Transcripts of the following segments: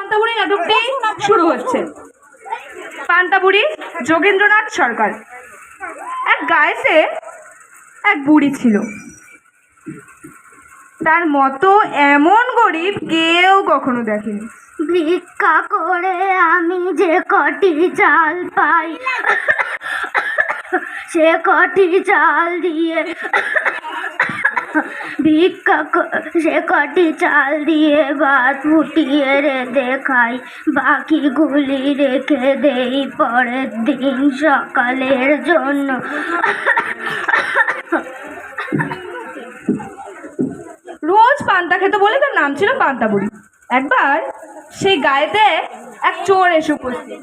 পান্তাবুড়ি নাটকটি শুরু হচ্ছে। পান্তাবুড়ি যোগেন্দ্রনাথ সরকার। এক গায়েতে এক বুড়ি ছিল, তার মতো এমন গরিব কেউ কখনো দেখেনি। ভিক্ষা করে আমি যে কটি চাল পাই, সে কটি চাল দিয়ে সে কটি চাল দিয়ে ভাত ফুটিয়ে রেঁধে খাই, বাকিগুলি রেখে দেই পরের দিন সকালের জন্য। রোজ পান্তা খেতে বলে তার নাম ছিল পান্তাবুড়ি। একবার সেই গায়েতে এক চোর এসে উপস্থিত।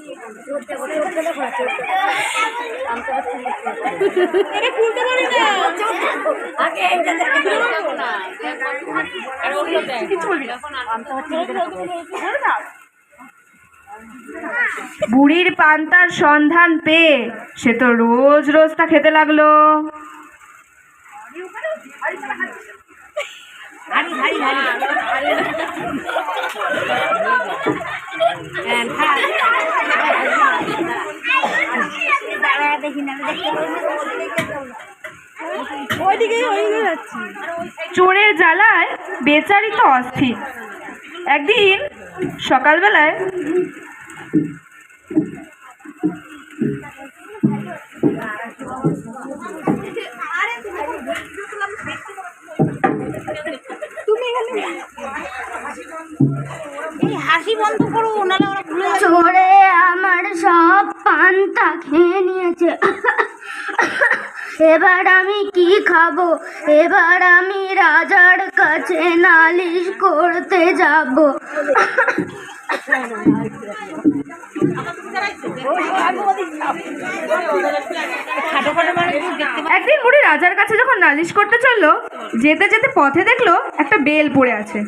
বুড়ির পান্তার সন্ধান পেয়ে সে তো রোজ রোজ তা খেতে লাগলো। চোরের জ্বালায় বেচারি তো অস্থির। একদিন সকালবেলায় হাসি বন্ধ করো, চোরে আমার সব পান্তা খেয়ে নিয়েছে। এবার আমি কি খাবো? এবার আমি রাজার কাছে নালিশ করতে যাব। একদিন বুড়ি রাজার কাছে যখন নালিশ করতে চললো, যেতে যেতে পথে দেখলো একটা বেল পড়ে আছে।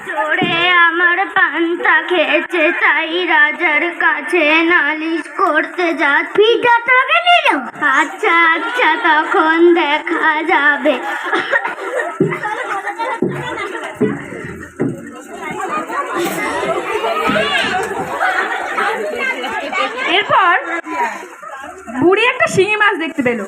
চোরে আমার পান্তা খেয়েছে, তাই রাজার কাছে নালিশ করতে যাচ্ছি। আচ্ছা আচ্ছা, তখন দেখা যাবে। এরপর বুড়ি একটা শিঙি মাছ দেখতে পেল।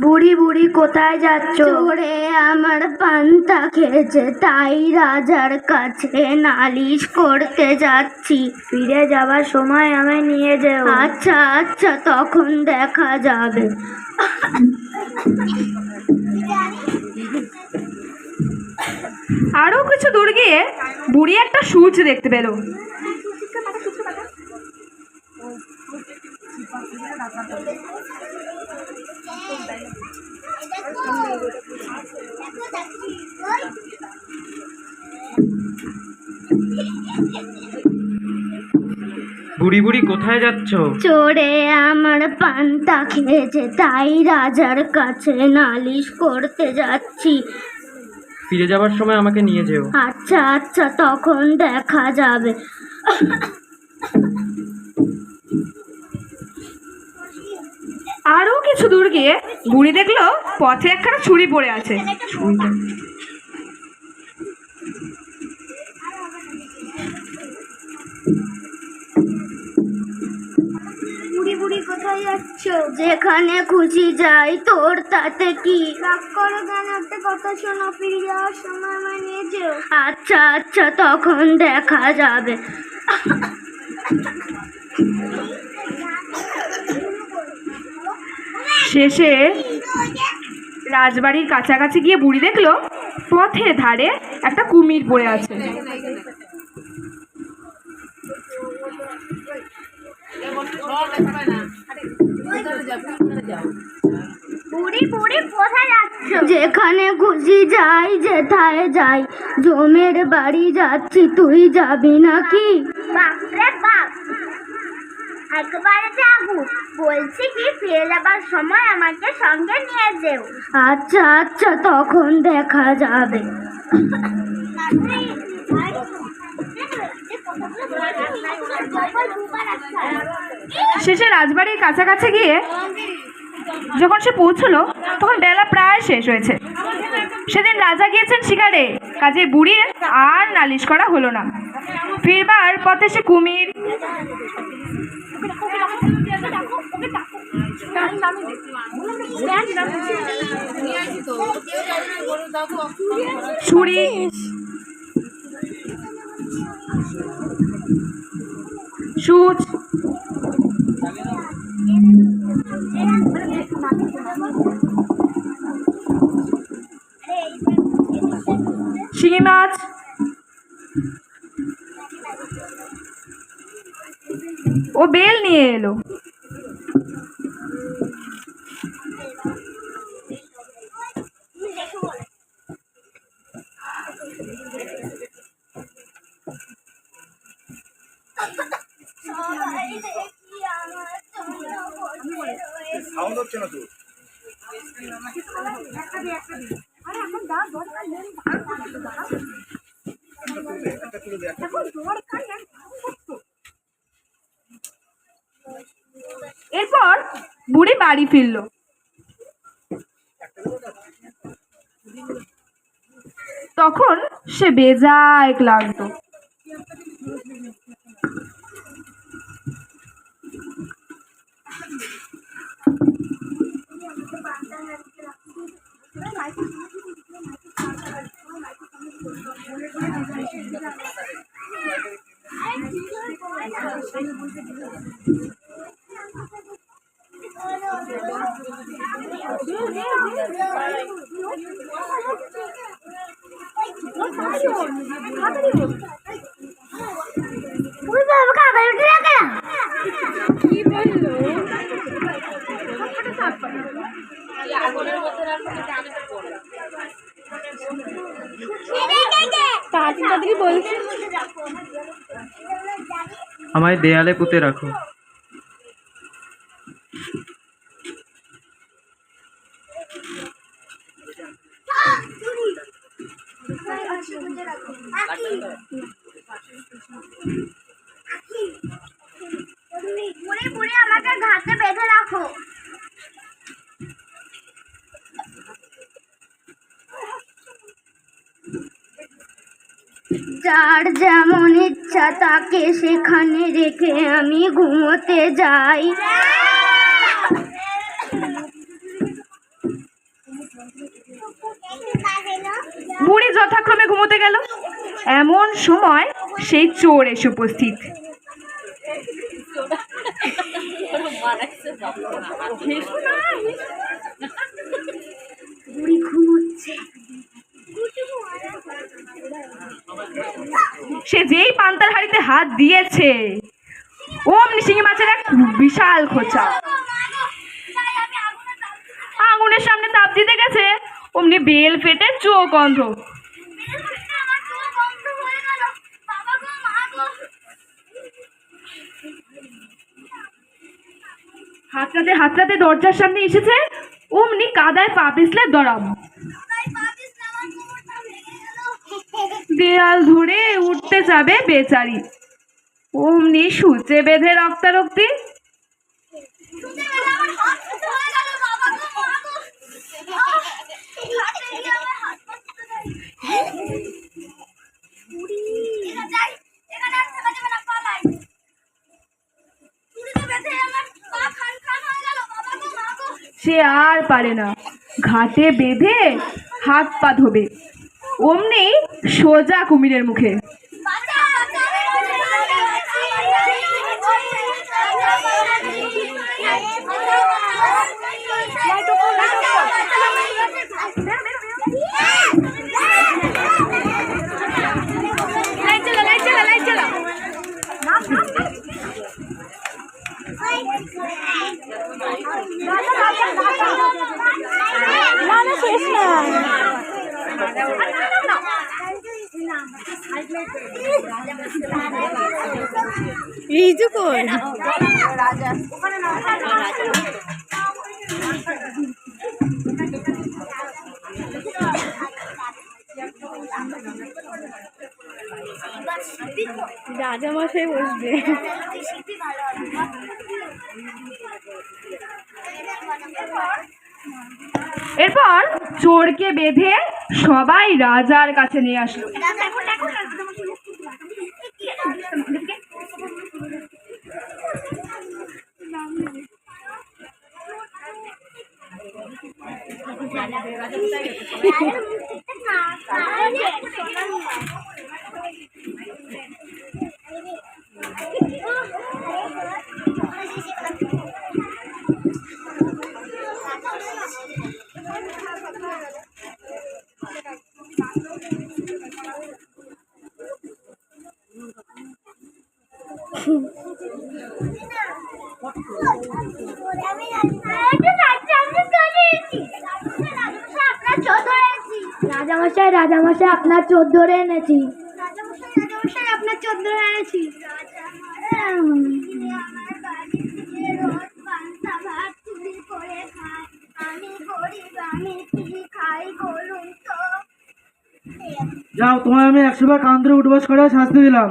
বুড়ি বুড়ি কোথায় যাচ্ছ? চোরে আমার পান্তা খেয়েছে, তাই রাজার কাছে নালিশ করতে যাচ্ছি। ফিরে যাবার সময় আমায় নিয়ে যেও। আচ্ছা আচ্ছা, তখন দেখা যাবে। আরো কিছু দূর গিয়ে বুড়ি একটা সূর্য দেখতে পেল। বুড়ি বুড়ি কোথায় যাচ্ছ? চোরে আমার পান্তা খেয়েছে, তাই রাজার কাছে নালিশ করতে যাচ্ছি। ফিরে যাবার সময় আমাকে নিয়ে যেও। আচ্ছা আচ্ছা, তখন দেখা যাবে। আরো কিছু দূর গিয়ে বুড়ি দেখলো পথে একখানা ছুরি পড়ে আছে। বুড়ি বুড়ি কোথায় যাচ্ছ? যেখানে খুশি যাই, তোর তাতে কি? রাগ করো কেন? একটা কথা শোনো, ফিরে যাওয়ার সময় আমায় নিয়ে যেও। আচ্ছা আচ্ছা, তখন দেখা যাবে। শেষে রাজবাড়ির কাছাকাছি গিয়ে বুড়ি দেখলো পথে ধারে একটা কুমির পড়ে আছে। বুড়ি বুড়ি কোথায় যাচ্ছ? যেখানে খুশি যাই, যেথায় যাই। জমের বাড়ি যাচ্ছি, তুই যাবি নাকি? বাপরে বাপ, একবারে যাবো, বলছি কি ফিরে যাবার সময় আমাকে সঙ্গে নিয়ে যেও। আচ্ছা আচ্ছা, তখন দেখা যাবে। শেষে রাজবাড়ির কাছাকাছি গিয়ে যখন সে পৌঁছলো তখন বেলা প্রায় শেষ হয়েছে। সেদিন রাজা গিয়েছেন শিকারে, কাজে বুড়ির আর নালিশ করা হলো না। ফিরবার পথে সে কুমির, ছুরি, সূচ, শিঙি মাছ, ও বেল নিয়ে এলো। সাউন্ড হচ্ছে না তো। এরপর বুড়ি বাড়ি ফিরল। তখন সে বেজায় ক্লান্ত। আমায় দেয়ালে পুঁতে রাখো। আমাকে ঘাটে বেঁধে রাখো। যার যেমন ইচ্ছা তাকে সেখানে রেখে আমি ঘুমোতে যাই। বুড়ি যথাক্রমে ঘুমোতে গেল। এমন সময় সেই চোর এসে উপস্থিত। বুড়ি ঘুমোচ্ছে। সে যেই পান্তার হাড়িতে হাত দিয়েছে অমনি শিঙি মাছের এক বিশাল খোঁচা। আগুনের সামনে তাপ দিতে গেছে অমনি বেল ফেটে চোখ অন্ধ। হাতড়াতে দরজার সামনে এসেছে অমনি কাদায় পা পিছলে দড়াম। দেয়াল ধরে উঠতে যাবে বেচারি, অমনি সূচে বেঁধে রক্তারক্তি। সে আর পারে না, ঘাটে বেঁধে হাত পা ধোবে। অমনি সোজা কুমিরের মুখে। রাজামশাই বসবে। এরপর চোরকে বেঁধে সবাই রাজার কাছে নিয়ে আসলো। রাজামশাই রাজামশাই আপনার চোর ধরে এনেছি। রাজামশাই আপনার চোর ধরে এনেছি। যাও, তোমায় আমি 100 বার কান ধরে উঠবাস করে শাস্তি দিলাম।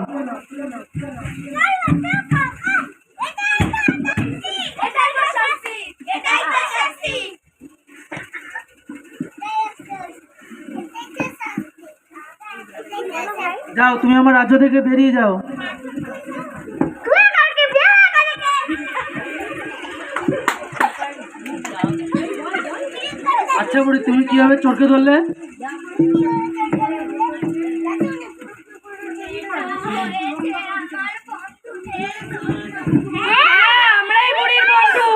যাও, তুমি আমার রাজ্য থেকে বেরিয়ে যাও। আচ্ছা বুড়ি, তুমি কিভাবে চোরকে ধরলে? আমরাই বুড়ির বন্ধু।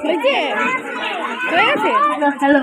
হয়েছে? হয়ে গেছে? হ্যালো।